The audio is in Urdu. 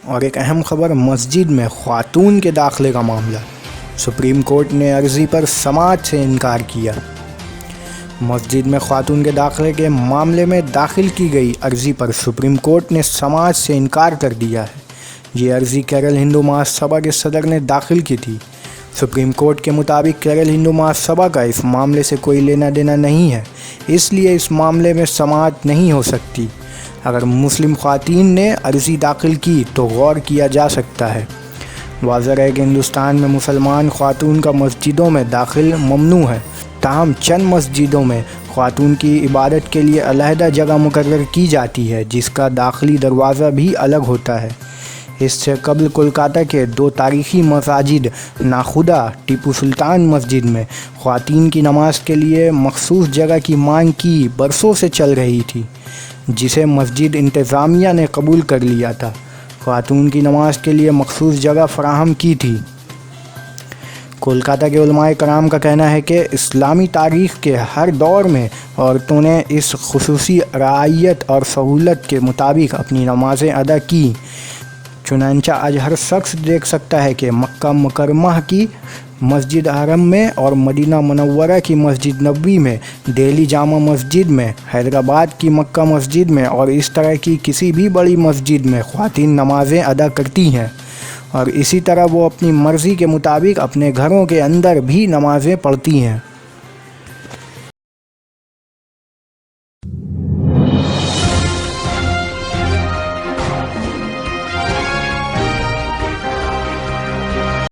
اور ایک اہم خبر، مسجد میں خاتون کے داخلے کا معاملہ، سپریم کورٹ نے عرضی پر سماعت سے انکار کیا۔ مسجد میں خاتون کے داخلے کے معاملے میں داخل کی گئی عرضی پر سپریم کورٹ نے سماعت سے انکار کر دیا ہے۔ یہ عرضی کیرل ہندو مہاسبھا کے صدر نے داخل کی تھی۔ سپریم کورٹ کے مطابق کیرل ہندو مہاسبھا کا اس معاملے سے کوئی لینا دینا نہیں ہے، اس لیے اس معاملے میں سماعت نہیں ہو سکتی۔ اگر مسلم خواتین نے عرضی داخل کی تو غور کیا جا سکتا ہے۔ واضح ہے کہ ہندوستان میں مسلمان خاتون کا مسجدوں میں داخل ممنوع ہے، تاہم چند مسجدوں میں خاتون کی عبادت کے لیے علیحدہ جگہ مقرر کی جاتی ہے، جس کا داخلی دروازہ بھی الگ ہوتا ہے۔ اس سے قبل کولکاتہ کے 2 تاریخی مساجد ناخدا ٹیپو سلطان مسجد میں خواتین کی نماز کے لیے مخصوص جگہ کی مانگ کی برسوں سے چل رہی تھی، جسے مسجد انتظامیہ نے قبول کر لیا تھا۔ خاتون کی نماز کے لیے مخصوص جگہ فراہم کی تھی۔ کولکاتہ کے علماء کرام کا کہنا ہے کہ اسلامی تاریخ کے ہر دور میں عورتوں نے اس خصوصی رعایت اور سہولت کے مطابق اپنی نمازیں ادا کی۔ چنانچہ آج ہر شخص دیکھ سکتا ہے کہ مکہ مکرمہ کی مسجد حرم میں اور مدینہ منورہ کی مسجد نبوی میں، دہلی جامع مسجد میں، حیدرآباد کی مکہ مسجد میں اور اس طرح کی کسی بھی بڑی مسجد میں خواتین نمازیں ادا کرتی ہیں، اور اسی طرح وہ اپنی مرضی کے مطابق اپنے گھروں کے اندر بھی نمازیں پڑھتی ہیں۔